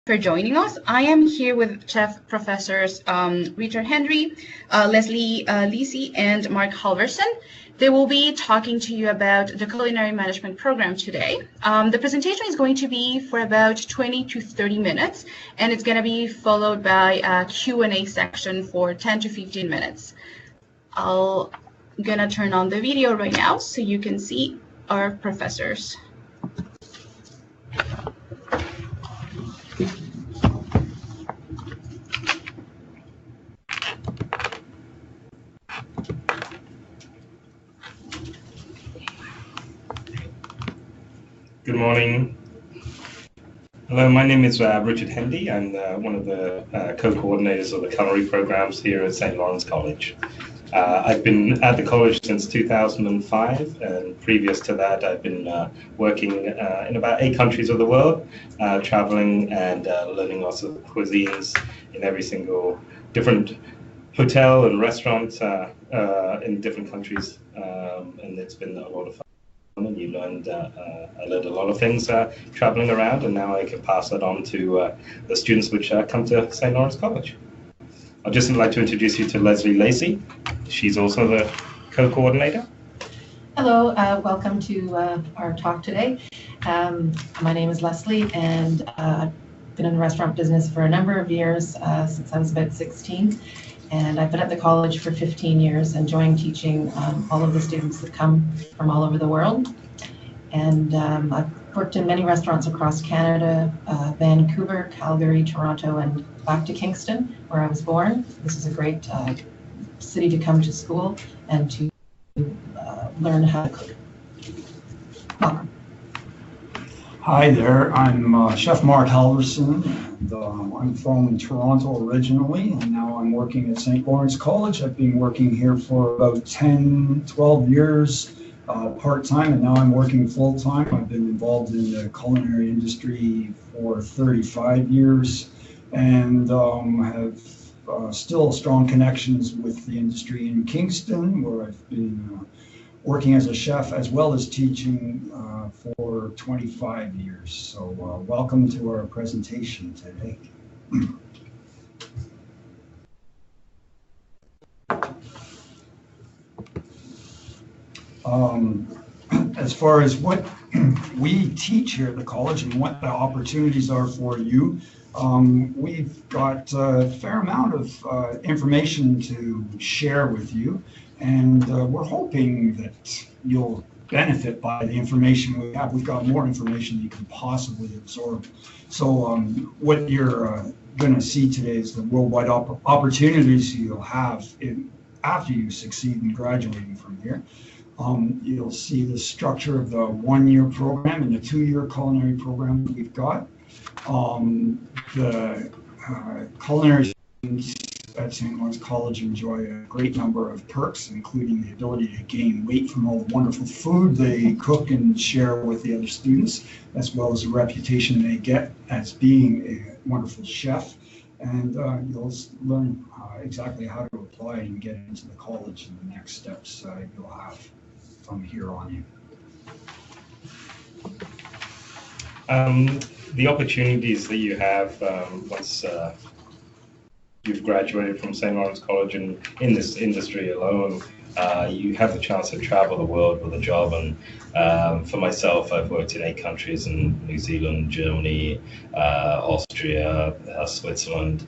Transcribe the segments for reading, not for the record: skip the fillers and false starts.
for joining us. I am here with Chef Professors Richard Henry, Leslie Lisi, and Mark Halverson. They will be talking to you about the Culinary Management Program today. The presentation is going to be for about 20 to 30 minutes, and it's going to be followed by a Q&A section for 10 to 15 minutes. I'm going to turn on the video right now so you can see our professors. Good morning. Hello, my name is Richard Hendy. I'm one of the co-coordinators of the culinary programs here at St. Lawrence College. I've been at the college since 2005, and previous to that I've been working in about 8 countries of the world, traveling and learning lots of cuisines in every single different hotel and restaurant in different countries, and it's been a lot of fun. And you learned, I learned a lot of things traveling around, and now I can pass that on to the students which come to St. Lawrence College. I'd just like to introduce you to Leslie Lacey. She's also the co-coordinator. Hello, welcome to our talk today. My name is Leslie, and I've been in the restaurant business for a number of years, since I was about 16. And I've been at the college for 15 years, enjoying teaching all of the students that come from all over the world. And I've worked in many restaurants across Canada, Vancouver, Calgary, Toronto, and back to Kingston, where I was born. This is a great city to come to school and to learn how to cook. Welcome. Hi there, I'm Chef Mark Halverson, and I'm from Toronto originally, and now I'm working at St. Lawrence College. I've been working here for about 10, 12 years part-time, and now I'm working full-time. I've been involved in the culinary industry for 35 years, and have still strong connections with the industry in Kingston, where I've been working as a chef as well as teaching for 25 years. So welcome to our presentation today. As far as what we teach here at the college and what the opportunities are for you, we've got a fair amount of information to share with you. And we're hoping that you'll benefit by the information we have. We've got more information than you can possibly absorb. So what you're going to see today is the worldwide opportunities you'll have after you succeed in graduating from here. You'll see the structure of the 1-year program and the 2-year culinary program that we've got. The culinary students at St. Lawrence College enjoy a great number of perks, including the ability to gain weight from all the wonderful food they cook and share with the other students, as well as the reputation they get as being a wonderful chef. And you'll learn exactly how to apply and get into the college and the next steps you'll have from here on in. The opportunities that you have once you've graduated from St. Lawrence College, and in this industry alone, you have the chance to travel the world with a job. And for myself, I've worked in 8 countries: in New Zealand, Germany, Austria, Switzerland,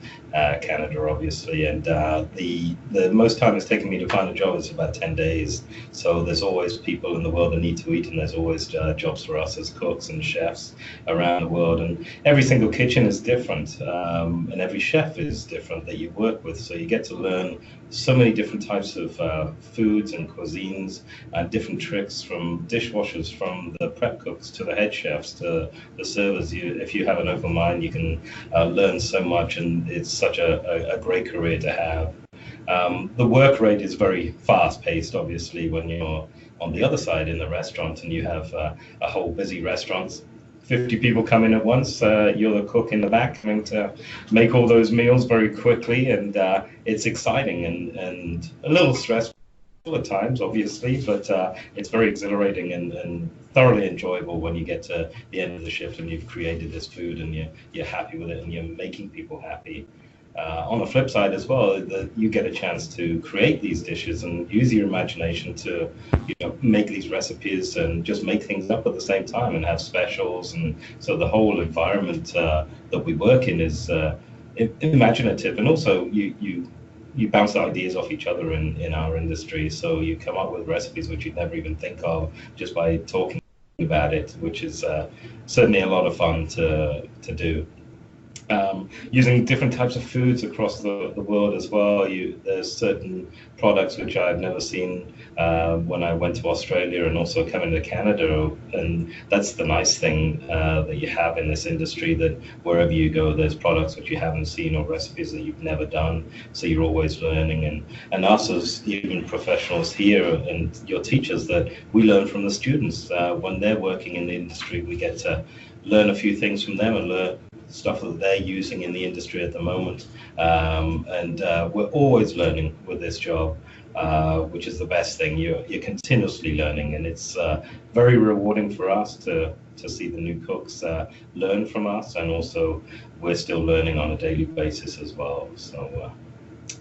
Canada, obviously. And the most time it's taken me to find a job is about 10 days. So there's always people in the world that need to eat, and there's always jobs for us as cooks and chefs around the world. And every single kitchen is different, and every chef is different that you work with. So you get to learn so many different types of foods and cuisines, different tricks from dishwashers, from the prep cooks to the head chefs to the servers. If you have an open mind, you can learn so much, and it's such a great career to have. The work rate is very fast-paced, obviously, when you're on the other side in the restaurant and you have a whole busy restaurant. 50 people come in at once, you're the cook in the back having to make all those meals very quickly, and it's exciting and a little stressful at times, obviously, but it's very exhilarating and thoroughly enjoyable when you get to the end of the shift and you've created this food and you're happy with it and you're making people happy. On the flip side as well, that you get a chance to create these dishes and use your imagination to, make these recipes and just make things up at the same time and have specials. And so the whole environment that we work in is imaginative, and also you bounce ideas off each other in our industry. So you come up with recipes which you'd never even think of just by talking about it, which is certainly a lot of fun to do. Using different types of foods across the world as well. There's certain products which I've never seen when I went to Australia and also coming to Canada. And that's the nice thing that you have in this industry, that wherever you go, there's products which you haven't seen or recipes that you've never done. So you're always learning. And us as even professionals here and your teachers, that we learn from the students. When they're working in the industry, we get to learn a few things from them and learn stuff that they're using in the industry at the moment. And we're always learning with this job, which is the best thing. You're continuously learning, and it's very rewarding for us to see the new cooks learn from us, and also we're still learning on a daily basis as well. So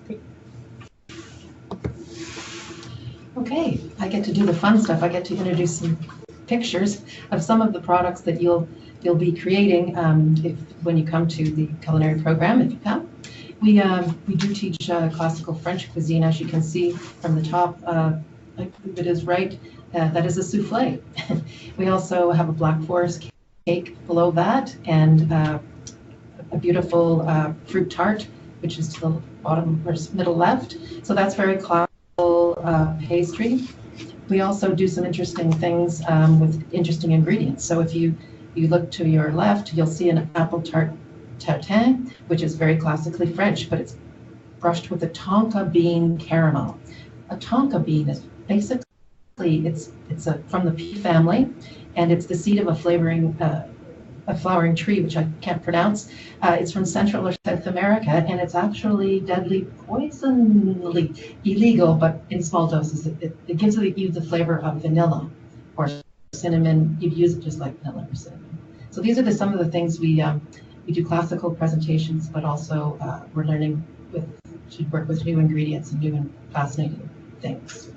good. Okay, I get to do the fun stuff. I get to introduce some pictures of some of the products that you'll be creating when you come to the culinary program, if you come. We do teach classical French cuisine, as you can see from the top. I believe it is right. That is a souffle. We also have a Black Forest cake below that, and a beautiful fruit tart, which is to the bottom or middle left. So that's very classical pastry. We also do some interesting things with interesting ingredients. So if you look to your left, you'll see an apple tart tatin, which is very classically French, but it's brushed with a tonka bean caramel. A tonka bean is basically, it's from the pea family, and it's the seed of a flowering tree, which I can't pronounce. It's from Central or South America, and it's actually deadly poisonally illegal, but in small doses. It gives you the flavor of vanilla or cinnamon. You'd use it just like vanilla or cinnamon. So these are some of the things we do classical presentations, but also we're learning to work with new ingredients and new and fascinating things.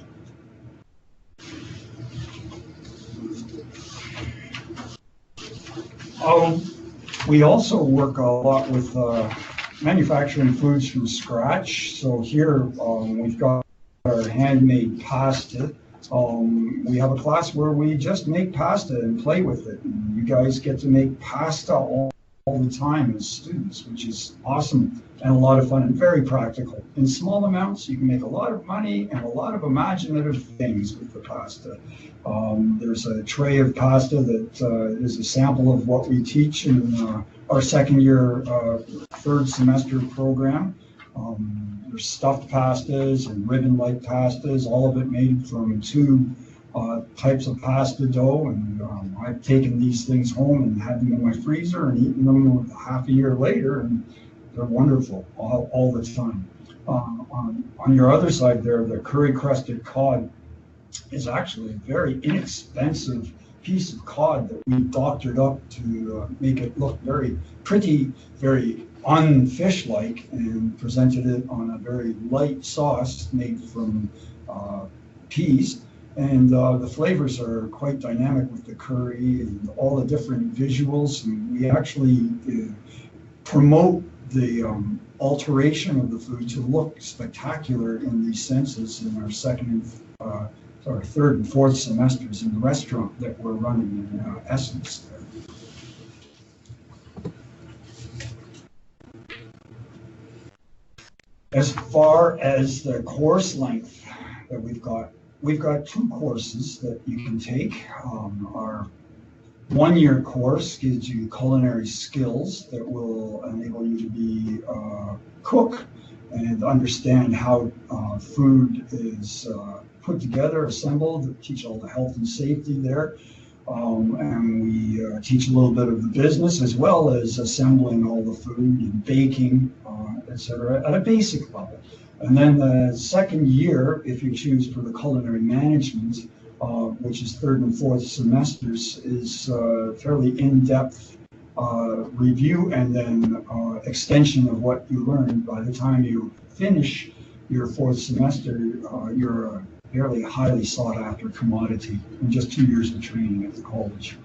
We also work a lot with manufacturing foods from scratch. So here we've got our handmade pasta. We have a class where we just make pasta and play with it. And you guys get to make pasta all the time as students, which is awesome and a lot of fun and very practical. In small amounts, you can make a lot of money and a lot of imaginative things with the pasta. There's a tray of pasta that is a sample of what we teach in our second year, third semester program. There's stuffed pastas and ribbon-like pastas, all of it made from two types of pasta dough. And I've taken these things home and had them in my freezer and eaten them half a year later, and they're wonderful all the time. On your other side there, the curry-crusted cod is actually a very inexpensive piece of cod that we doctored up to make it look very pretty, very unfish-like, and presented it on a very light sauce made from peas. And the flavors are quite dynamic with the curry and all the different visuals. And we actually promote the alteration of the food to look spectacular in these senses in our third and fourth semesters in the restaurant that we're running in Essence there. As far as the course length that we've got two courses that you can take. Our one-year course gives you culinary skills that will enable you to be a cook and understand how food is put together, assembled, teach all the health and safety there. And we teach a little bit of the business as well as assembling all the food and baking, etc., at a basic level. And then the second year, if you choose for the culinary management, which is third and fourth semesters, is fairly in-depth review and then extension of what you learned. By the time you finish your fourth semester, you're a fairly highly sought-after commodity in just 2 years of training at the college.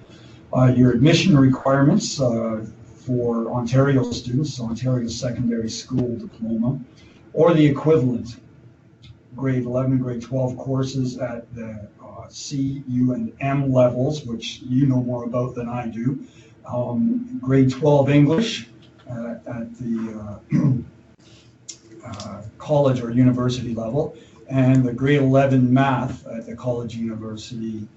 Your admission requirements for Ontario students, Ontario Secondary School Diploma, or the equivalent, grade 11, grade 12 courses at the C, U, and M levels, which you know more about than I do. Grade 12 English at the college or university level, and the grade 11 math at the college, university,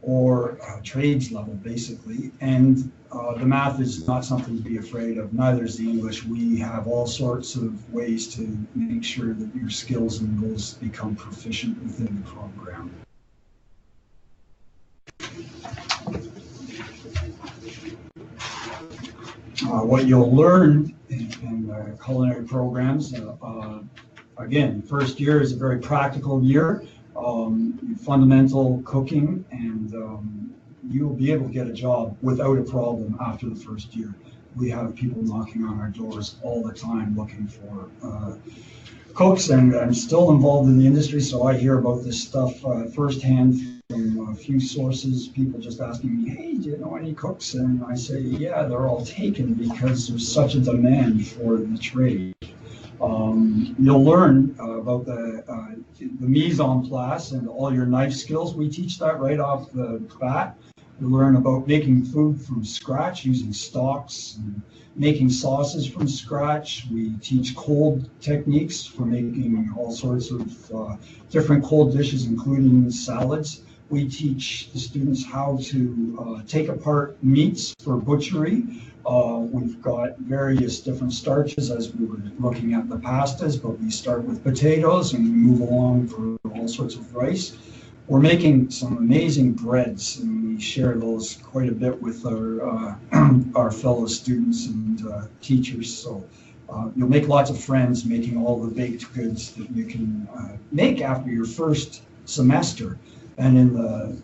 or trades level, basically. And the math is not something to be afraid of, neither is the English. We have all sorts of ways to make sure that your skills and goals become proficient within the program. What you'll learn in culinary programs, again, first year is a very practical year. Fundamental cooking, and you'll be able to get a job without a problem after the first year. We have people knocking on our doors all the time looking for cooks, and I'm still involved in the industry, so I hear about this stuff firsthand from a few sources. People just asking me, hey, do you know any cooks? And I say, yeah, they're all taken because there's such a demand for the trade. You'll learn about the mise en place and all your knife skills. We teach that right off the bat. You learn about making food from scratch using stocks and making sauces from scratch. We teach cold techniques for making all sorts of different cold dishes, including salads. We teach the students how to take apart meats for butchery. We've got various different starches as we were looking at the pastas, but we start with potatoes and we move along for all sorts of rice. We're making some amazing breads, and we share those quite a bit with our fellow students and teachers. So you'll make lots of friends making all the baked goods that you can make after your first semester. And in the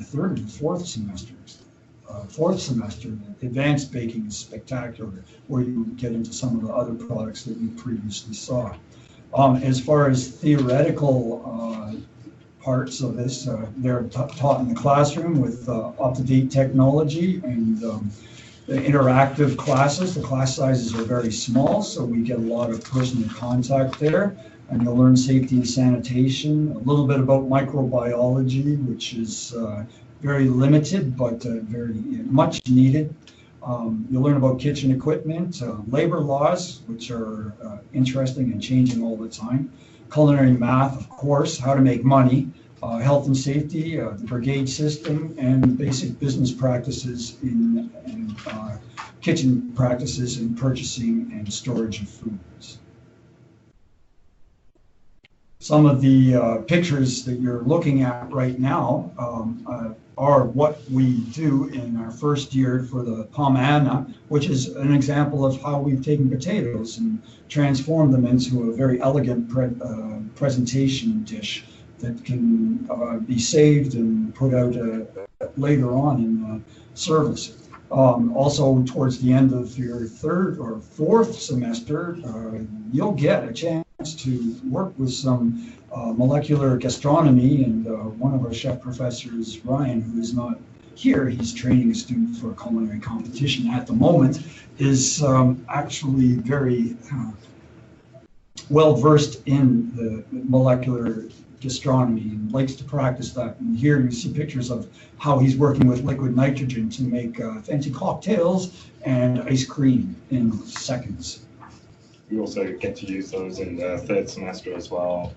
third and fourth semesters, fourth semester, advanced baking is spectacular, where you get into some of the other products that you previously saw. As far as theoretical parts of this, they're taught in the classroom with up-to-date technology and the interactive classes. The class sizes are very small, so we get a lot of personal contact there. And you'll learn safety and sanitation, a little bit about microbiology, which is very limited, but very much needed. You'll learn about kitchen equipment, labor laws, which are interesting and changing all the time. Culinary math, of course, how to make money, health and safety, the brigade system, and basic business practices and kitchen practices in purchasing and storage of foods. Some of the pictures that you're looking at right now are what we do in our first year for the pomana, which is an example of how we've taken potatoes and transformed them into a very elegant presentation dish that can be saved and put out later on in the service. Also, towards the end of your third or fourth semester, you'll get a chance to work with some molecular gastronomy, and one of our chef professors, Ryan, who is not here, he's training a student for a culinary competition at the moment, is actually very well versed in the molecular gastronomy and likes to practice that. And here you see pictures of how he's working with liquid nitrogen to make fancy cocktails and ice cream in seconds. We also get to use those in the third semester as well,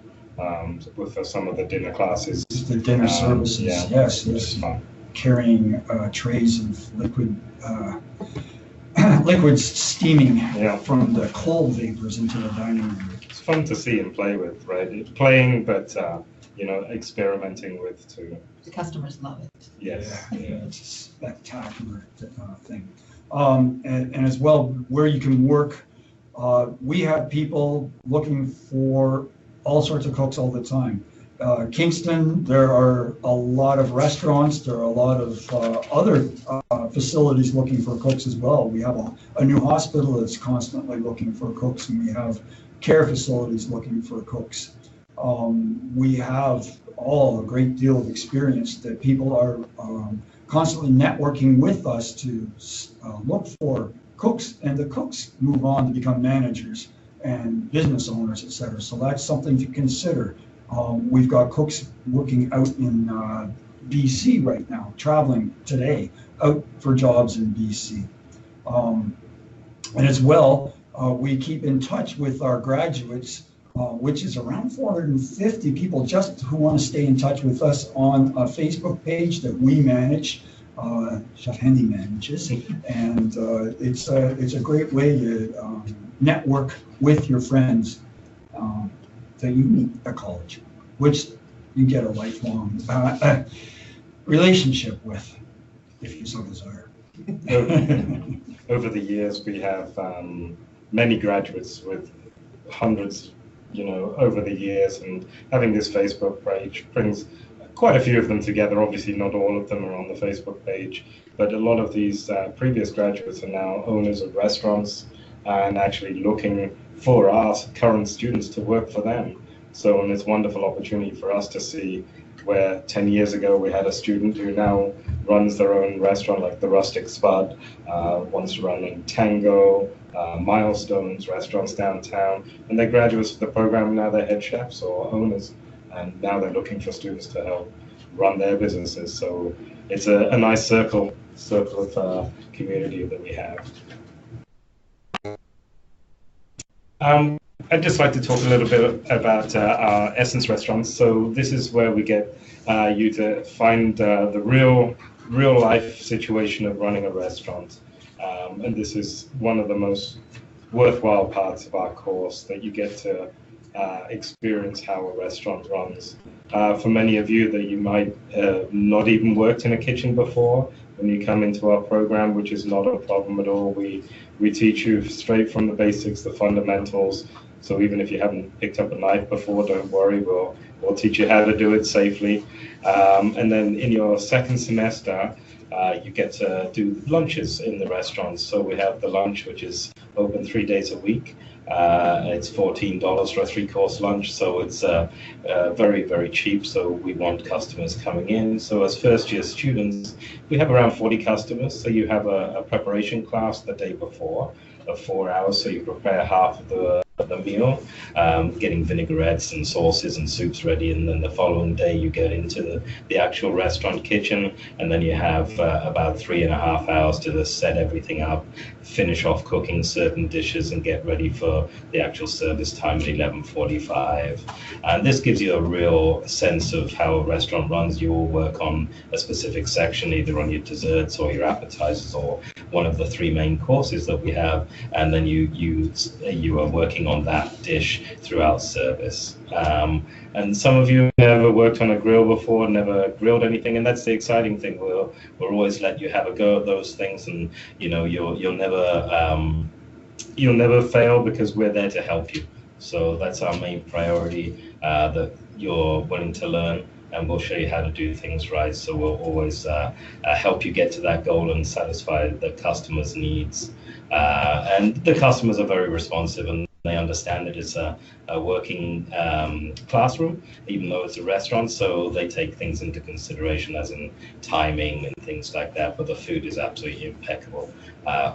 with some of the dinner classes. The dinner services, yeah, yes. It's fun. Carrying trays of liquids steaming from the cold vapors into the dining room. It's fun to see and play with, right? Playing, but experimenting with too. The customers love it. Yes. Yeah, it's a spectacular thing. And as well, where you can work, we have people looking for all sorts of cooks all the time. Kingston, there are a lot of restaurants, there are a lot of other facilities looking for cooks as well. We have a new hospital that's constantly looking for cooks, and we have care facilities looking for cooks. We have all a great deal of experience that people are constantly networking with us to look for cooks, and the cooks move on to become managers and business owners, etc. So that's something to consider. We've got cooks working out in BC right now, traveling today out for jobs in BC. And as well, we keep in touch with our graduates, which is around 450 people just who want to stay in touch with us on a Facebook page that we manage. Chef Hendy manages, and it's a great way to network with your friends that you meet at college, which you get a lifelong relationship with, if you so desire. Over the years, we have many graduates with hundreds, over the years, and having this Facebook page brings quite a few of them together. Obviously, not all of them are on the Facebook page, but a lot of these previous graduates are now owners of restaurants and actually looking for our current students to work for them. So, and it's a wonderful opportunity for us to see where 10 years ago we had a student who now runs their own restaurant, like the Rustic Spud, once running Tango, Milestones restaurants downtown, and they're graduates of the program, now they're head chefs or owners, and now they're looking for students to help run their businesses. So it's a nice circle of community that we have. I'd just like to talk a little bit about our Essence restaurants. So this is where we get you to find the real life situation of running a restaurant. And this is one of the most worthwhile parts of our course, that you get to experience how a restaurant runs. For many of you that you might not even worked in a kitchen before, when you come into our program, which is not a problem at all, we teach you straight from the basics, the fundamentals. So even if you haven't picked up a knife before, don't worry, we'll teach you how to do it safely. And then in your second semester, you get to do lunches in the restaurants. So we have the lunch, which is open 3 days a week. It's $14 for a 3-course lunch, so it's very, very cheap. So we want customers coming in. So as first-year students, we have around 40 customers. So you have a preparation class the day before of 4 hours. So you prepare half of the meal, getting vinaigrettes and sauces and soups ready, and then the following day you get into the actual restaurant kitchen, and then you have about 3.5 hours to just set everything up, finish off cooking certain dishes, and get ready for the actual service time at 11:45. And this gives you a real sense of how a restaurant runs. You will work on a specific section, either on your desserts or your appetizers or one of the 3 main courses that we have, and then you are working on that dish throughout service. And some of you never worked on a grill before, never grilled anything, and that's the exciting thing. We'll always let you have a go at those things, and you'll never fail, because we're there to help you. So that's our main priority, that you're willing to learn, and we'll show you how to do things right. So we'll always help you get to that goal and satisfy the customer's needs. And the customers are very responsive, and they understand that it's a working classroom, even though it's a restaurant. So they take things into consideration, as in timing and things like that. But the food is absolutely impeccable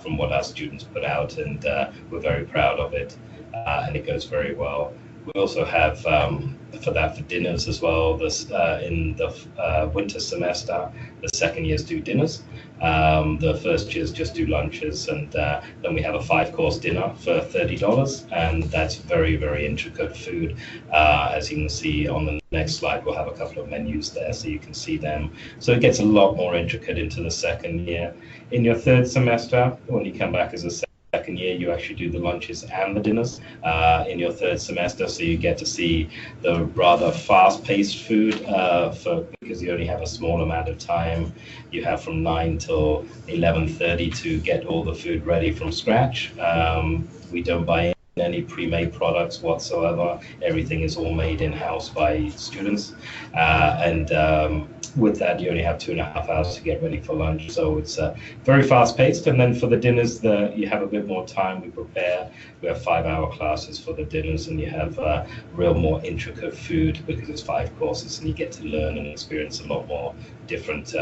from what our students put out, and we're very proud of it, and it goes very well. We also have for dinners as well. This in the winter semester, the second years do dinners. The first years just do lunches, and then we have a 5-course dinner for $30, and that's very, very intricate food. As you can see on the next slide, we'll have a couple of menus there so you can see them. So it gets a lot more intricate into the second year. In your third semester, when you come back as a second year, you actually do the lunches and the dinners in your third semester, so you get to see the rather fast-paced food because you only have a small amount of time. You have from 9 till 11:30 to get all the food ready from scratch. We don't buy any pre-made products whatsoever. Everything is all made in-house by students, and with that, you only have 2.5 hours to get ready for lunch. So it's very fast-paced. And then for the dinners, you have a bit more time. We prepare. We have 5-hour classes for the dinners, and you have real more intricate food because it's 5 courses, and you get to learn and experience a lot more different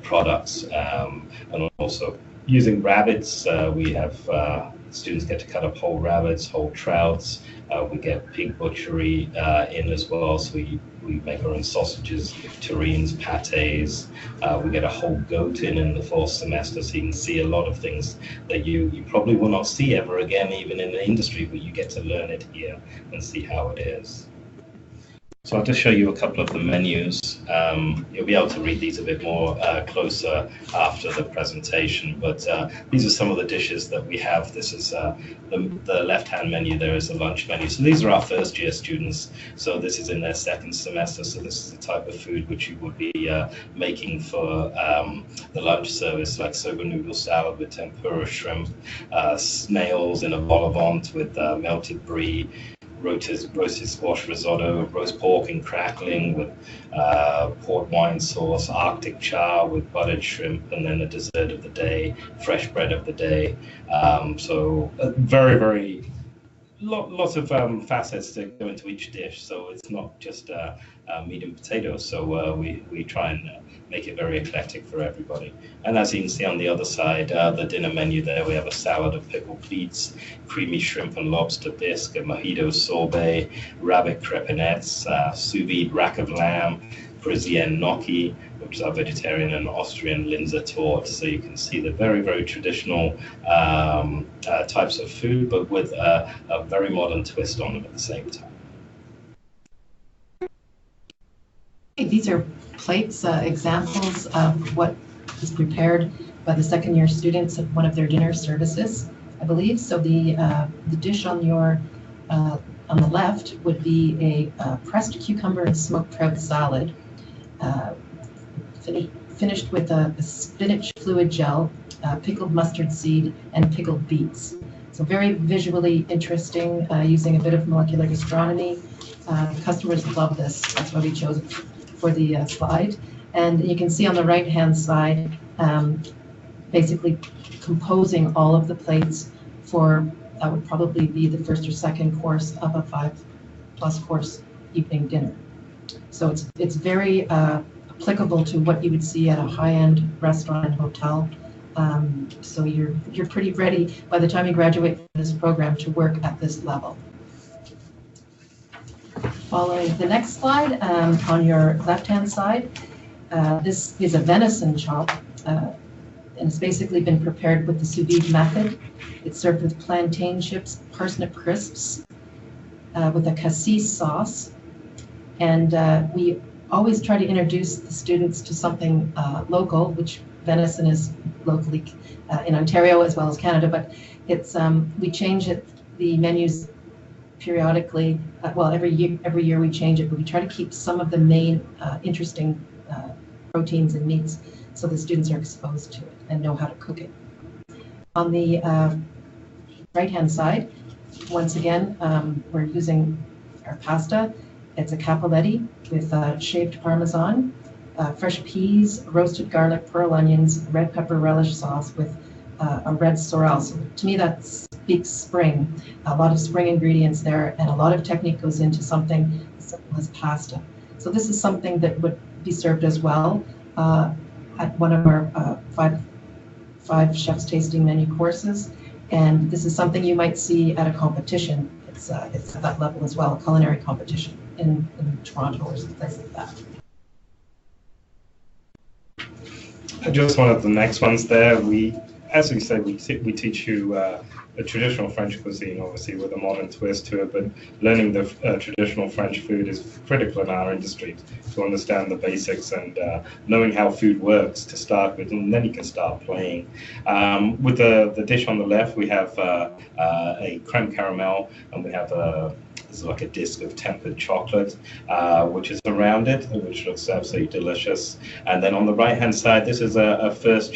products. And also using rabbits, we have students get to cut up whole rabbits, whole trouts. We get pig butchery in as well, so we make our own sausages, terrines, pâtés. We get a whole goat in the fall semester, so you can see a lot of things that you probably will not see ever again, even in the industry, but you get to learn it here and see how it is. So I'll just show you a couple of the menus. You'll be able to read these a bit more closer after the presentation, but these are some of the dishes that we have. This is the left-hand menu. There is a lunch menu. So these are our first-year students. So this is in their second semester. So this is the type of food which you would be making for the lunch service, like soba noodle salad with tempura shrimp, snails in a vol au vent with melted brie, roasted squash risotto, roast pork and crackling with port wine sauce, Arctic char with buttered shrimp, and then a dessert of the day, fresh bread of the day. So very, very lots of facets to go into each dish. So it's not just meat and potatoes. So we try and make it very eclectic for everybody. And as you can see on the other side, the dinner menu there, we have a salad of pickled beets, creamy shrimp and lobster bisque, a mojito sorbet, rabbit crepinettes, sous vide rack of lamb, Parisienne gnocchi, which is our vegetarian and Austrian Linzer torte. So you can see the very, very traditional types of food, but with a very modern twist on them at the same time. These are plates, examples of what is prepared by the second-year students at one of their dinner services, I believe. So the dish on the left would be a pressed cucumber and smoked trout salad, finished with a spinach fluid gel, pickled mustard seed, and pickled beets. So very visually interesting, using a bit of molecular gastronomy. Customers love this. That's why we chose it for the slide. And you can see on the right-hand side, basically composing all of the plates for, that would probably be the first or second course of a 5+ course evening dinner. So it's very applicable to what you would see at a high-end restaurant and hotel. So you're pretty ready by the time you graduate from this program to work at this level. Following the next slide, on your left-hand side, this is a venison chop, and it's basically been prepared with the sous vide method. It's served with plantain chips, parsnip crisps, with a cassis sauce, and we always try to introduce the students to something local, which venison is locally in Ontario as well as Canada, but it's we change it, the menus periodically. Well, every year we change it, but we try to keep some of the main interesting proteins and meats so the students are exposed to it and know how to cook it. On the right-hand side, once again, we're using our pasta. It's a cappelletti with shaved Parmesan, fresh peas, roasted garlic, pearl onions, red pepper relish sauce with a red sorrel. So to me, that speaks spring. A lot of spring ingredients there, and a lot of technique goes into something as simple as pasta. So this is something that would be served as well at one of our five chef's tasting menu courses. And this is something you might see at a competition. It's at that level as well, a culinary competition in Toronto or someplace like that. Just one of the next ones there. As we said, we teach you the traditional French cuisine, obviously with a modern twist to it, but learning the traditional French food is critical in our industry to understand the basics and knowing how food works to start with, and then you can start playing. With the dish on the left, we have a creme caramel, and we have this is like a disc of tempered chocolate, which is around it, which looks absolutely delicious. And then on the right-hand side, this is a first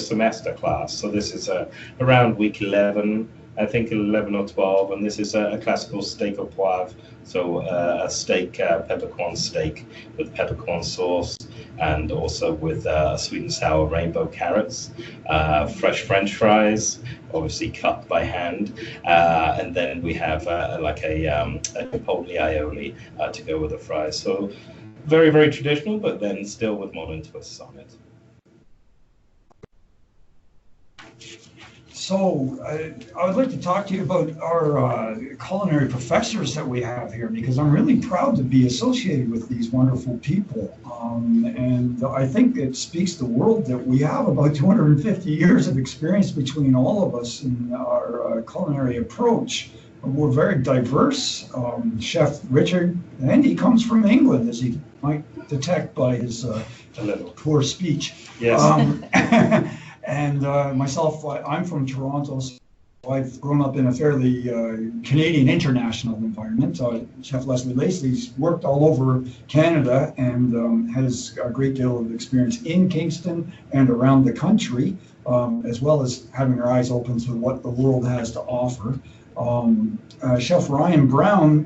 semester class. So this is around week 11 I think 11 or 12, and this is a classical steak au poivre, so a steak, peppercorn steak with peppercorn sauce, and also with sweet and sour rainbow carrots, fresh French fries, obviously cut by hand, and then we have like a chipotle aioli to go with the fries. So very, very traditional, but then still with modern twists on it. So I would like to talk to you about our culinary professors that we have here, because I'm really proud to be associated with these wonderful people. And I think it speaks the world that we have about 250 years of experience between all of us in our culinary approach. We're very diverse. Chef Richard, and he comes from England, as you might detect by his poor speech. Yes. And myself, I'm from Toronto, so I've grown up in a fairly Canadian international environment. Chef Leslie Lacey's worked all over Canada and has a great deal of experience in Kingston and around the country, as well as having her eyes open to what the world has to offer. Chef Ryan Brown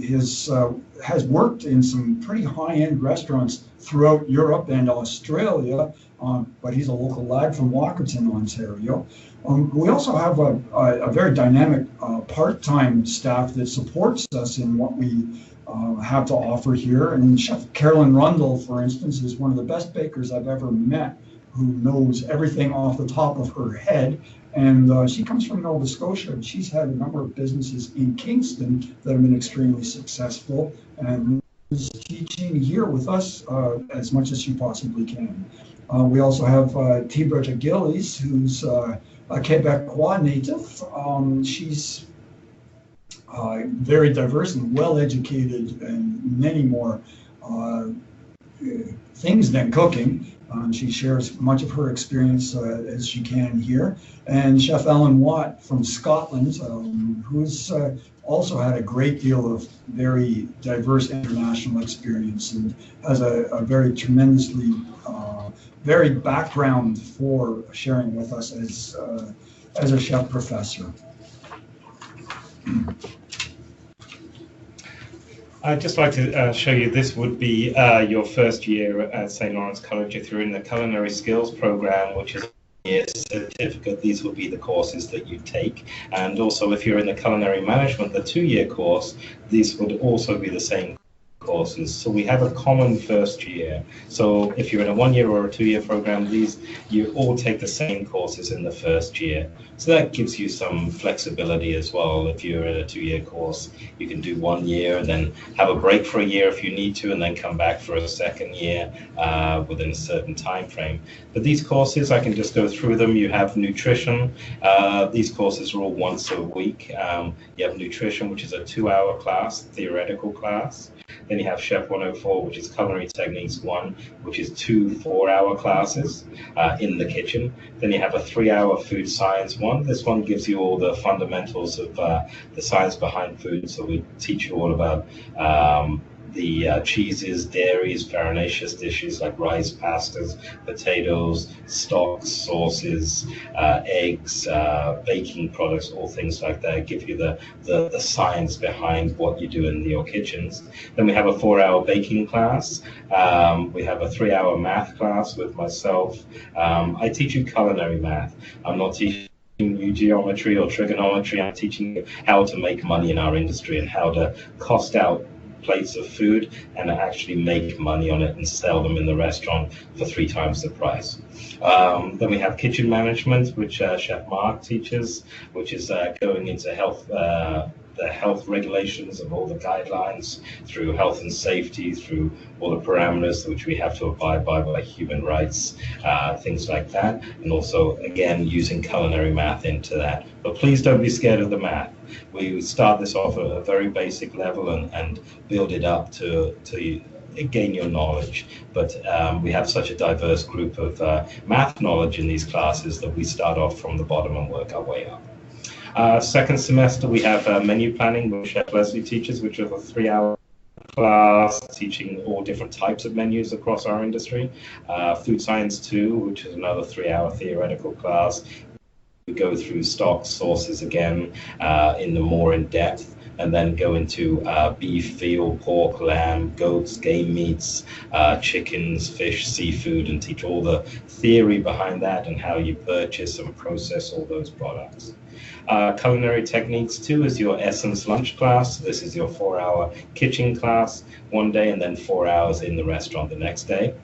has worked in some pretty high-end restaurants throughout Europe and Australia, but he's a local lad from Walkerton, Ontario. We also have a very dynamic part-time staff that supports us in what we have to offer here. And Chef Carolyn Rundle, for instance, is one of the best bakers I've ever met, who knows everything off the top of her head. And she comes from Nova Scotia, and she's had a number of businesses in Kingston that have been extremely successful, and is teaching here with us as much as she possibly can. We also have Tibra Gillies, who's a Quebecois native. She's very diverse and well-educated and many more things than cooking. She shares much of her experience as she can here. And Chef Alan Watt from Scotland, who's also had a great deal of very diverse international experience and has a very tremendously varied background for sharing with us as a chef professor. I'd just like to show you, this would be your first year at St. Lawrence College. If you're in the Culinary Skills program, which is a year certificate, these would be the courses that you take. And also if you're in the Culinary Management, the 2-year course, these would also be the same courses. So we have a common first year. So if you're in a 1-year or a 2-year program, you all take the same courses in the first year. So that gives you some flexibility as well. If you're in a 2-year course, you can do 1 year and then have a break for a year if you need to, and then come back for a second year within a certain time frame. But these courses, I can just go through them. You have nutrition. These courses are all once a week. You have nutrition, which is a 2-hour class, theoretical class. Then you have Chef 104, which is Culinary Techniques 1, which is 2 4-hour classes in the kitchen. Then you have a 3-hour Food Science 1. This one gives you all the fundamentals of the science behind food. So we teach you all about the cheeses, dairies, farinaceous dishes like rice, pastas, potatoes, stocks, sauces, eggs, baking products, all things like that. Give you the science behind what you do in your kitchens. Then we have a 4-hour baking class. We have a 3-hour math class with myself. I teach you culinary math. I'm not teaching you geometry or trigonometry. I'm teaching you how to make money in our industry and how to cost out plates of food and actually make money on it and sell them in the restaurant for 3 times the price. Then we have kitchen management, which Chef Mark teaches, which is going into health, the health regulations of all the guidelines through health and safety, through all the parameters which we have to abide by human rights, things like that. And also, again, using culinary math into that. But please don't be scared of the math. We start this off at a very basic level and build it up to gain your knowledge. But we have such a diverse group of math knowledge in these classes that we start off from the bottom and work our way up. Second semester, we have menu planning, which Chef Leslie teaches, which is a 3-hour class teaching all different types of menus across our industry. Food Science 2, which is another 3-hour theoretical class. go through stock sources again in the more in depth, and then go into beef, veal, pork, lamb, goats, game meats, chickens, fish, seafood, and teach all the theory behind that and how you purchase and process all those products. Culinary techniques 2 is your Essence lunch class. This is your 4-hour kitchen class one day and then 4 hours in the restaurant the next day.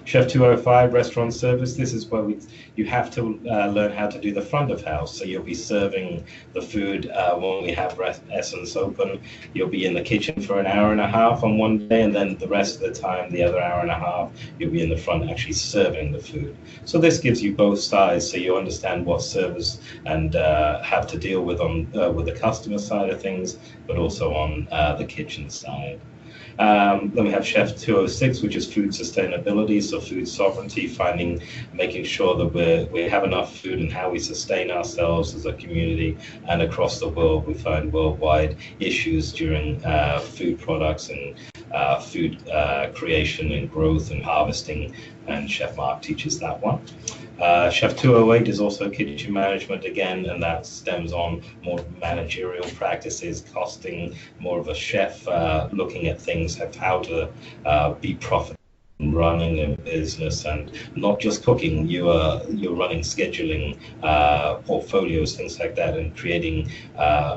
Chef 205 restaurant service. This is where you have to learn how to do the front of house. So you'll be serving the food when we have Essence open. You'll be in the kitchen for an hour and a half on one day, and then the rest of the time, the other hour and a half, you'll be in the front actually serving the food. So this gives you both sides, so you understand what servers and have to deal with on with the customer side of things, but also on the kitchen side. Then we have Chef 206, which is food sustainability, so food sovereignty, making sure that we have enough food and how we sustain ourselves as a community and across the world. We find worldwide issues during food products and food creation and growth and harvesting, and Chef Mark teaches that one. Chef 208 is also kitchen management again, and that stems on more managerial practices, costing, more of a chef looking at things, of how to be profitable, running a business, and not just cooking. You're running scheduling, portfolios, things like that, and creating,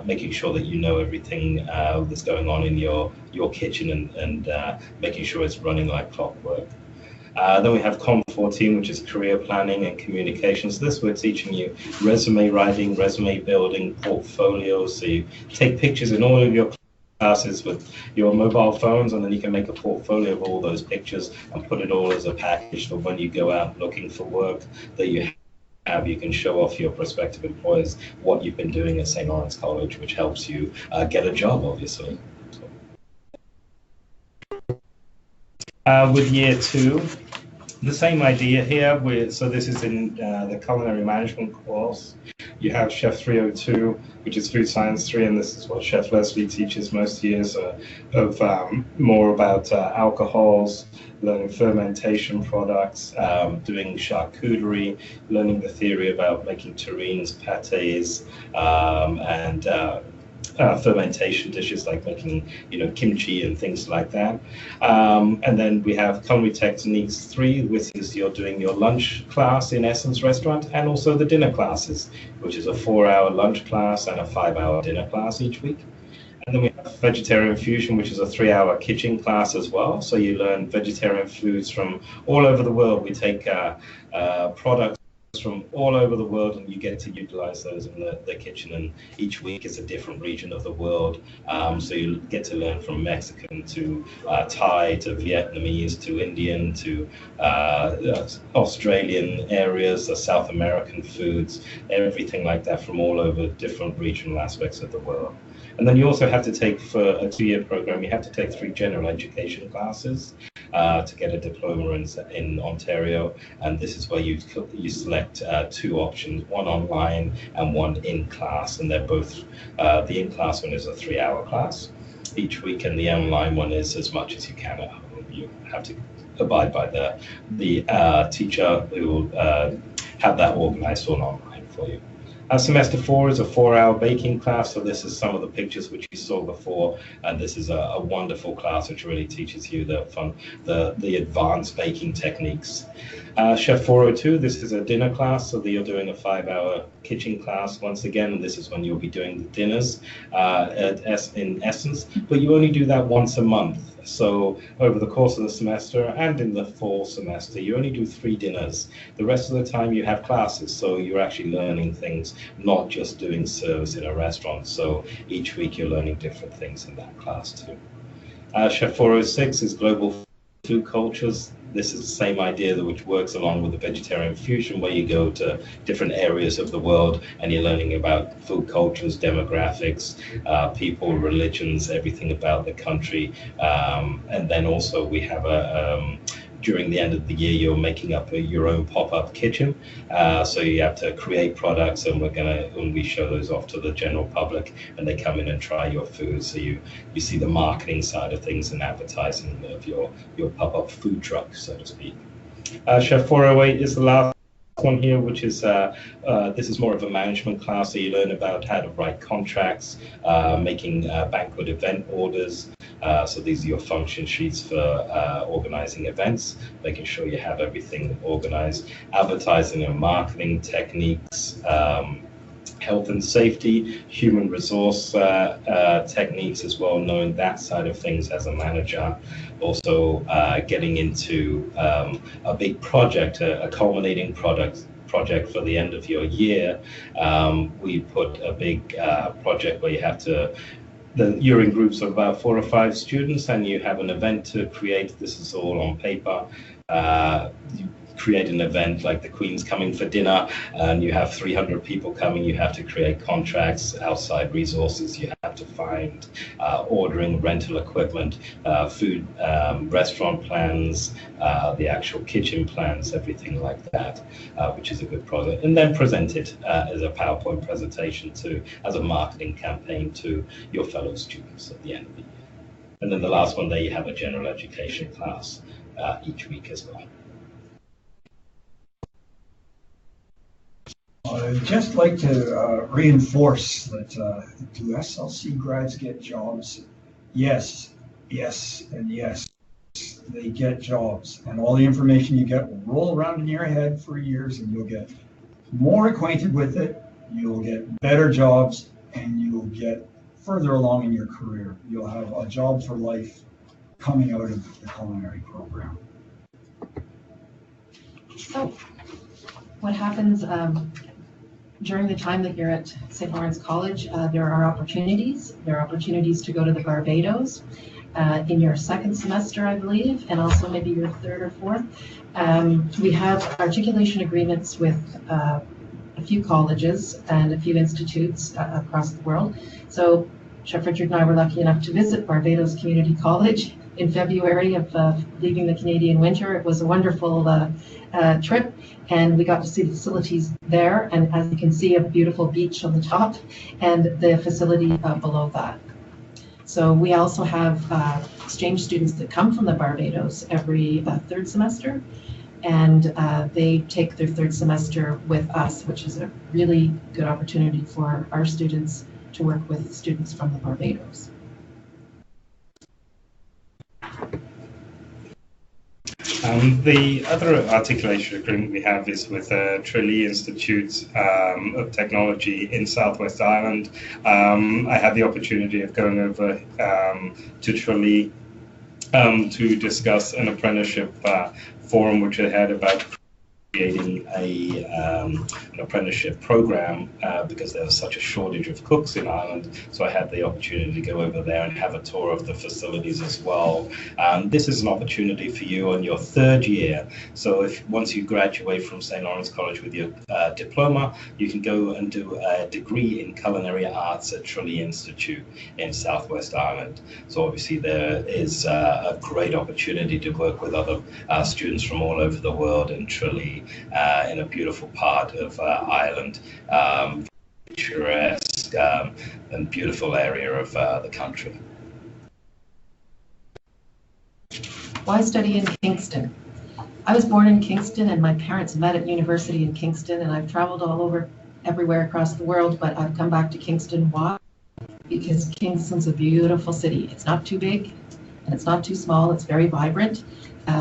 making sure that you know everything that's going on in your kitchen and making sure it's running like clockwork. Then we have Com 14, which is career planning and communications. This we're teaching you resume writing, resume building, portfolios. So you take pictures in all of your classes with your mobile phones, and then you can make a portfolio of all those pictures and put it all as a package for when you go out looking for work that you can show off your prospective employers what you've been doing at St. Lawrence College, which helps you get a job, obviously. With year 2, the same idea here. So this is in the culinary management course. You have Chef 302, which is food science 3, and this is what Chef Leslie teaches most years of more about alcohols, learning fermentation products, doing charcuterie, learning the theory about making terrines, pâtés, and fermentation dishes like making, kimchi and things like that. And then we have Culinary Techniques 3, which is you're doing your lunch class in Essence Restaurant, and also the dinner classes, which is a 4-hour lunch class and a 5-hour dinner class each week. And then we have Vegetarian Fusion, which is a 3-hour kitchen class as well. So you learn vegetarian foods from all over the world. We take products from all over the world, and you get to utilize those in the kitchen, and each week is a different region of the world, so you get to learn from Mexican to Thai to Vietnamese to Indian to Australian areas, South American foods, everything like that from all over different regional aspects of the world. And then you also have to take, for a 2-year program, you have to take 3 general education classes to get a diploma in Ontario, and this is where you select 2 options, one online and one in class, and they're both, the in-class one is a 3-hour class each week, and the online one is as much as you can at home. You have to abide by the teacher who will have that organized on online for you. Semester 4 is a 4-hour baking class, so this is some of the pictures which you saw before, and this is a wonderful class which really teaches you the advanced baking techniques. Chef 402, this is a dinner class, so you're doing a 5-hour kitchen class once again, and this is when you'll be doing the dinners in Essence, but you only do that once a month. So over the course of the semester and in the fall semester, you only do 3 dinners. The rest of the time you have classes, so you're actually learning things, not just doing service in a restaurant. So each week you're learning different things in that class too. Chef 406 is global food cultures. This is the same idea which works along with the Vegetarian Fusion, where you go to different areas of the world and you're learning about food cultures, demographics, people, religions, everything about the country. And then also we have during the end of the year, you're making up your own pop-up kitchen. So you have to create products, and we show those off to the general public, and they come in and try your food. So you see the marketing side of things and advertising of your pop-up food truck, so to speak. Chef 408 is the last one here, which is this is more of a management class, so you learn about how to write contracts, making banquet event orders. So these are your function sheets for organizing events, making sure you have everything organized, advertising and marketing techniques, health and safety, human resource techniques as well, knowing that side of things as a manager. Also getting into a big project, a culminating project for the end of your year. We put a big project where you have to, you're in groups of about 4 or 5 students and you have an event to create. This is all on paper. You create an event like the Queen's coming for dinner and you have 300 people coming. You have to create contracts, outside resources you have to find, ordering rental equipment, food, restaurant plans, the actual kitchen plans, everything like that, which is a good project. And then present it as a PowerPoint presentation as a marketing campaign to your fellow students at the end of the year. And then the last one there, you have a general education class each week as well. I'd just like to reinforce that do SLC grads get jobs? Yes, yes, and yes. They get jobs, and all the information you get will roll around in your head for years, and you'll get more acquainted with it, you'll get better jobs, and you'll get further along in your career. You'll have a job for life coming out of the culinary program. So, what happens during the time that you're at St. Lawrence College? There are opportunities. There are opportunities to go to the Barbados in your second semester, I believe, and also maybe your third or fourth. We have articulation agreements with a few colleges and a few institutes across the world. So Chef Richard and I were lucky enough to visit Barbados Community College in February of leaving the Canadian winter. It was a wonderful trip, and we got to see the facilities there, and as you can see, a beautiful beach on the top and the facility below that. So we also have exchange students that come from the Barbados every third semester, and they take their third semester with us, which is a really good opportunity for our students to work with students from the Barbados. The other articulation agreement we have is with Tralee Institute of Technology in Southwest Ireland. I had the opportunity of going over to Tralee to discuss an apprenticeship forum which I had about creating an apprenticeship program because there was such a shortage of cooks in Ireland. So I had the opportunity to go over there and have a tour of the facilities as well. This is an opportunity for you on your third year. So if once you graduate from St. Lawrence College with your diploma, you can go and do a degree in culinary arts at Tralee Institute in Southwest Ireland. So obviously there is a great opportunity to work with other students from all over the world in Tralee. In a beautiful part of Ireland, picturesque and beautiful area of the country. Why study in Kingston? I was born in Kingston and my parents met at university in Kingston, and I've traveled all over everywhere across the world, but I've come back to Kingston. Why? Because Kingston's a beautiful city. It's not too big and it's not too small. It's very vibrant.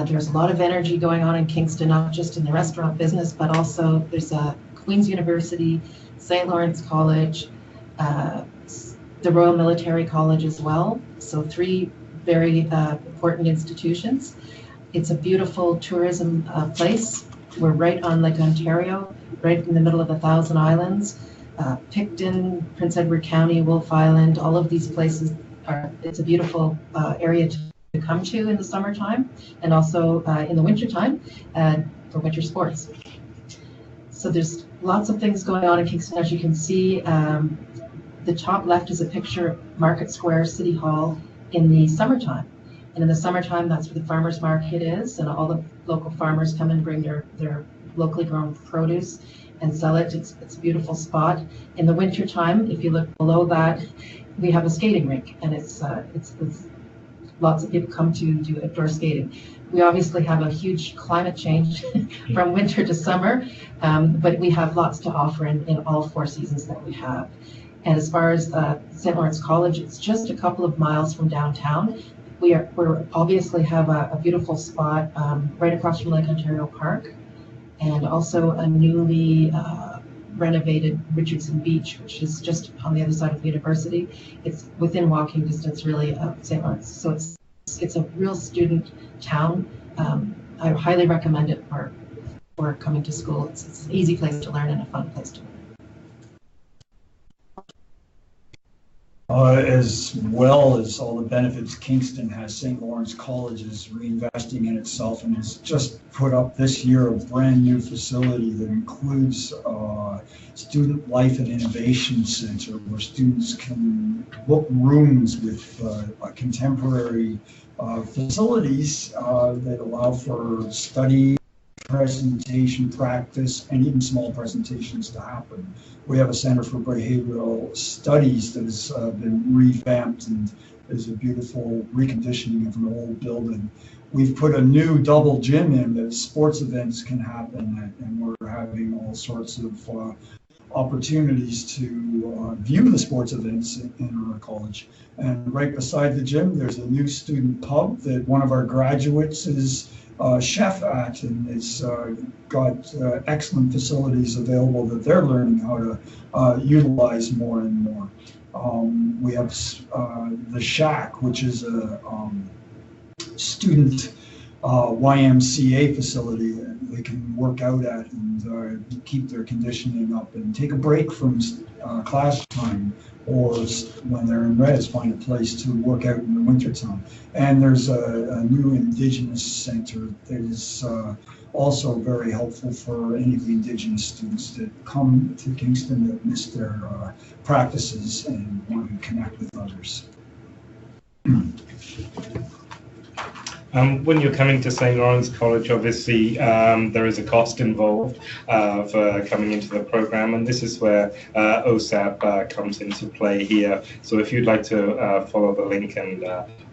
There's a lot of energy going on in Kingston, not just in the restaurant business, but also there's a Queen's University, St. Lawrence College, the Royal Military College as well. So 3 very important institutions. It's a beautiful tourism place. We're right on Lake Ontario, right in the middle of 1,000 islands. Picton, Prince Edward County, Wolfe Island, all of these places it's a beautiful area to come to in the summertime, and also in the wintertime for winter sports. So there's lots of things going on in Kingston. As you can see, the top left is a picture of Market Square City Hall in the summertime. And in the summertime, that's where the farmers market is, and all the local farmers come and bring their locally grown produce and sell it. It's a beautiful spot. In the wintertime, if you look below that, we have a skating rink, and it's lots of people come to do outdoor skating. We obviously have a huge climate change from winter to summer, but we have lots to offer in all 4 seasons that we have. And as far as St. Lawrence College, it's just a couple of miles from downtown. We obviously have a beautiful spot right across from Lake Ontario Park, and also a newly renovated Richardson Beach, which is just on the other side of the university. It's within walking distance, really, of St. Lawrence. So it's a real student town. I highly recommend it for coming to school. It's an easy place to learn and a fun place to learn. As well as all the benefits Kingston has, St. Lawrence College is reinvesting in itself and has just put up this year a brand new facility that includes Student Life and Innovation Center, where students can book rooms with contemporary facilities that allow for study, presentation, practice, and even small presentations to happen. We have a Center for Behavioral Studies that has been revamped and is a beautiful reconditioning of an old building. We've put a new double gym in that sports events can happen at, and we're having all sorts of opportunities to view the sports events in our college. And right beside the gym, there's a new student pub that one of our graduates is chef at, and it's got excellent facilities available that they're learning how to utilize more and more. We have the Shack, which is a student YMCA facility that they can work out at and keep their conditioning up and take a break from class time, or when they're in res, find a place to work out in the wintertime. And there's a new Indigenous center that is also very helpful for any of the Indigenous students that come to Kingston that miss their practices and want to connect with others. When you're coming to St. Lawrence College, obviously there is a cost involved for coming into the program, and this is where OSAP comes into play here. So if you'd like to follow the link and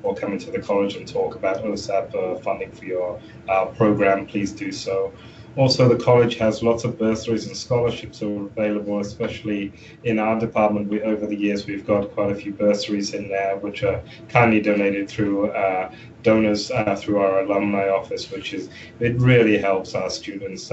or come into the college and talk about OSAP funding for your program, please do so. Also, the college has lots of bursaries and scholarships available, especially in our department. Over the years, we've got quite a few bursaries in there, which are kindly donated through donors through our alumni office, it really helps our students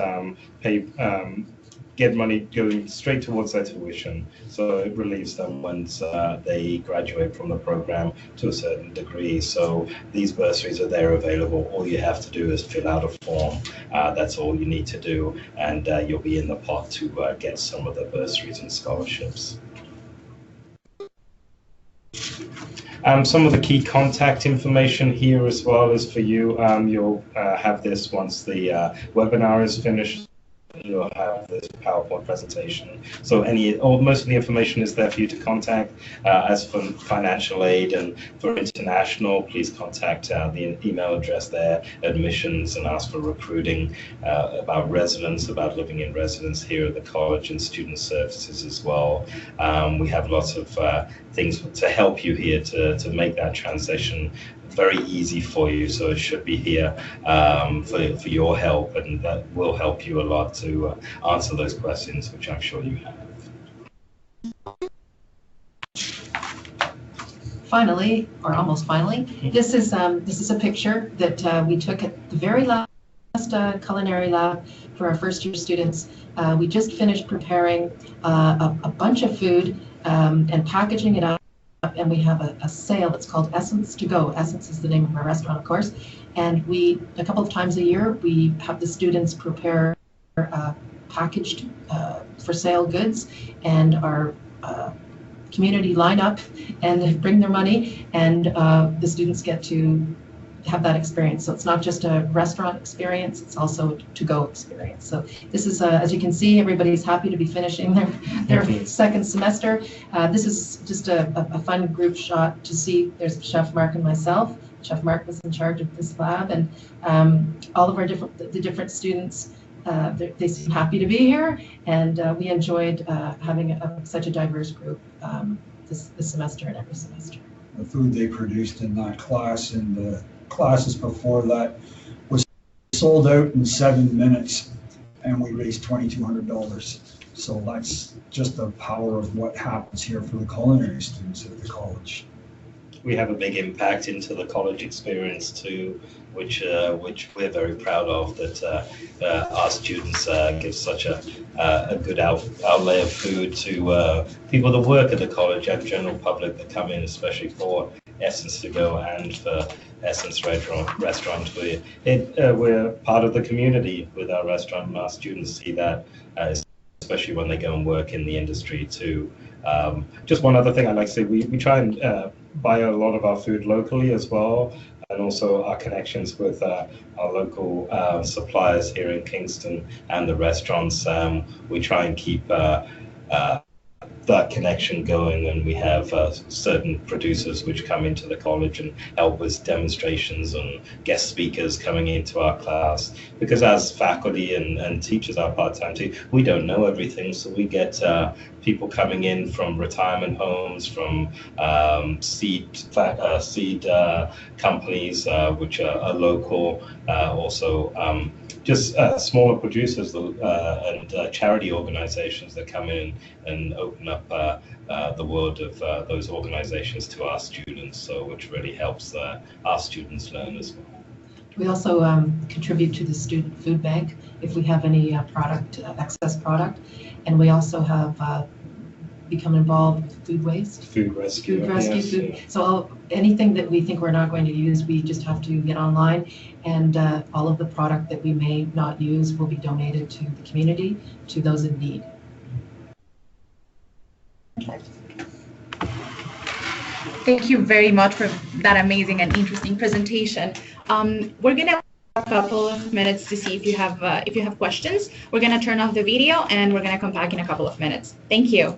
get money going straight towards their tuition. So it relieves them once they graduate from the program to a certain degree. So these bursaries are there available. All you have to do is fill out a form. That's all you need to do, and you'll be in the pot to get some of the bursaries and scholarships. Some of the key contact information here as well is for you. You'll have this once the webinar is finished. You'll have this PowerPoint presentation. So most of the information is there for you to contact. As for financial aid and for international, please contact the email address there, admissions, and ask for recruiting, about residence, about living in residence here at the college, and student services as well. We have lots of things to help you here to make that transition very easy for you, so it should be here for your help, and that will help you a lot to answer those questions, which I'm sure you have. Finally, or almost finally, this is a picture that we took at the very last culinary lab for our first year students. We just finished preparing a bunch of food and packaging it up. And we have a sale that's called Essence to Go. Essence is the name of our restaurant, of course. And a couple of times a year, we have the students prepare packaged for sale goods, and our community line up and bring their money, and the students get to have that experience. So it's not just a restaurant experience, it's also a to-go experience. So this is, as you can see, everybody's happy to be finishing their second semester. This is just a fun group shot to see. There's Chef Mark and myself. Chef Mark was in charge of this lab, and all of our different students, they seem happy to be here, and we enjoyed having such a diverse group this semester and every semester. the food they produced in that class and the classes before that was sold out in 7 minutes, and we raised $2,200. So that's just the power of what happens here for the culinary students at the college. We have a big impact into the college experience too, which we're very proud of, that our students give such a good outlay of food to people that work at the college and general public that come in, especially for Essence to Go and for Essence Restaurant. We're part of the community with our restaurant, and our students see that, especially when they go and work in the industry too. Just one other thing I'd like to say, we try and buy a lot of our food locally as well, and also our connections with our local suppliers here in Kingston and the restaurants. We try and keep that connection going, and we have certain producers which come into the college and help with demonstrations and guest speakers coming into our class, because as faculty and teachers are part-time too, we don't know everything, so we get people coming in from retirement homes, from seed companies which are local, also just smaller producers and charity organizations that come in and open up the world of those organizations to our students, so which really helps our students learn as well. We also contribute to the student food bank if we have any excess product, and we also have become involved with food waste. Food rescue. Yes, food. yeah. So anything that we think we're not going to use, we just have to get online, and all of the product that we may not use will be donated to the community, to those in need. Thank you very much for that amazing and interesting presentation. We're gonna have a couple of minutes to see if you have questions. We're gonna turn off the video and we're gonna come back in a couple of minutes. Thank you.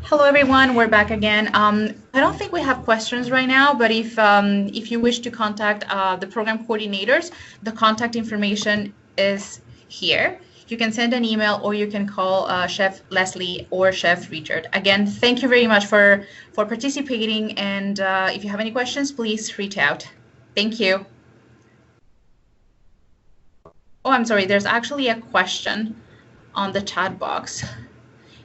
Hello everyone, we're back again. I don't think we have questions right now, but if you wish to contact the program coordinators, the contact information is here. You can send an email or you can call Chef Leslie or Chef Richard. Again, thank you very much for participating, and if you have any questions, please reach out. Thank you. Oh, I'm sorry, there's actually a question on the chat box.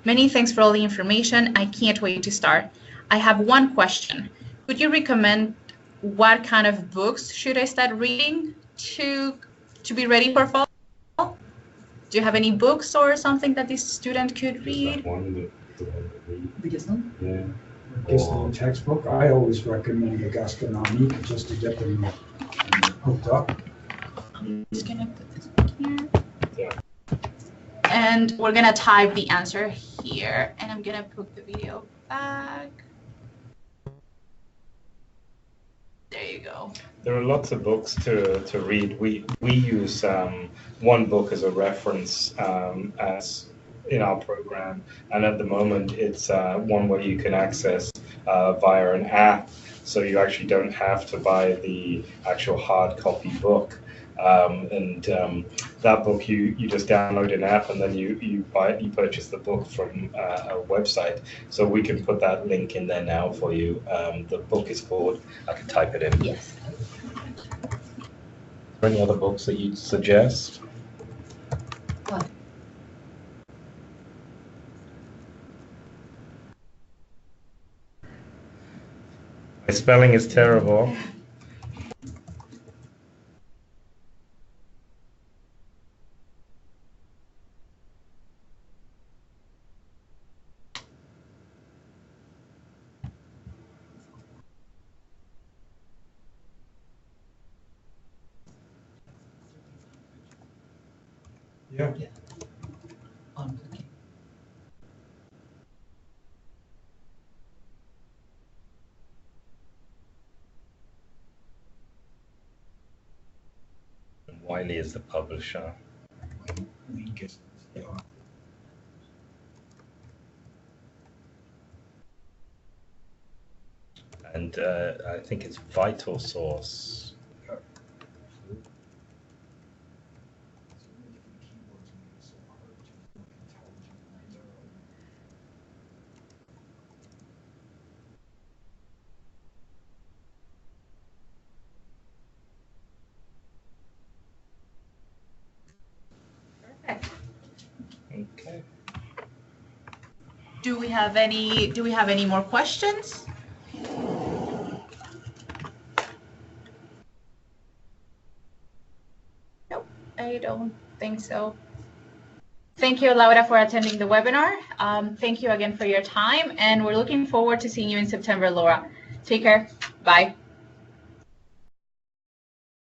Many thanks for all the information. I can't wait to start. I have one question. Could you recommend what kind of books should I start reading to be ready for fall? Do you have any books or something that this student could read? The Gisland? Yeah. Gisland textbook. I always recommend the gastronomy just to get them hooked up. I'm just gonna put this back here. Yeah. And we're gonna type the answer here, and I'm gonna put the video back. There you go. There are lots of books to read. We use one book as a reference as in our program, and at the moment it's one where you can access via an app, so you actually don't have to buy the actual hard copy book. That book you just download an app and then you purchase the book from a website. So we can put that link in there now for you. The book is called, I can type it in. Yes. Are there any other books that you'd suggest? What? My spelling is terrible. Yeah. On cooking. Wiley is the publisher. Yeah. And I think it's Vital Source. Perfect. Okay. Do we have any more questions? Nope, I don't think so. Thank you, Laura, for attending the webinar. Thank you again for your time, and we're looking forward to seeing you in September, Laura. Take care. Bye.